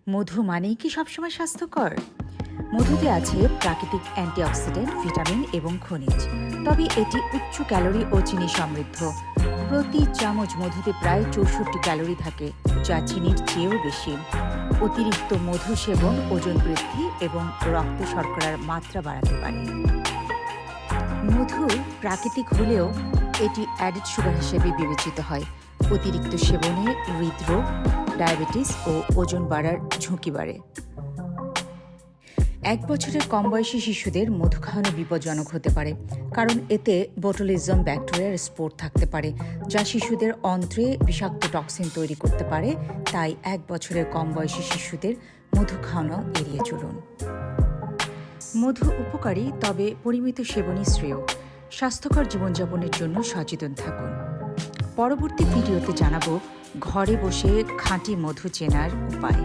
মধু মানেই কি সবসময় স্বাস্থ্যকর? মধুতে আছে প্রাকৃতিক অ্যান্টিঅক্সিডেন্ট, ভিটামিন এবং খনিজ। তবে এটি উচ্চ ক্যালোরি ও চিনি সমৃদ্ধ। প্রতি চামচ মধুতে প্রায় ৬৪ ক্যালোরি থাকে, যা চিনির চেয়েও বেশি। অতিরিক্ত মধু সেবন ওজন বৃদ্ধি এবং রক্ত শর্করার মাত্রা বাড়াতে পারে। মধু প্রাকৃতিক হলেও এটি অ্যাডেড সুগার হিসেবে বিবেচিত হয়। অতিরিক্ত সেবনে হৃদরোগ, ডায়াবেটিস ও ওজন বাড়ার ঝুঁকি বাড়ে। ১ বছরের কম বয়সী শিশুদের মধু খাওয়ানো বিপজ্জনক হতে পারে, কারণ এতে বোটুলিজম ব্যাকটেরিয়ার স্পোর থাকতে পারে, যা শিশুদের অন্ত্রে বিষাক্ত টক্সিন তৈরি করতে পারে। তাই ১ বছরের কম বয়সী শিশুদের মধু খাওয়ানো এড়িয়ে চলুন। মধু উপকারী, তবে পরিমিত সেবনই শ্রেয়। স্বাস্থ্যকর জীবনযাপনের জন্য সচেতন থাকুন। পরবর্তী ভিডিওতে জানাবো ঘরে বসে খাঁটি মধু চেনার উপায়।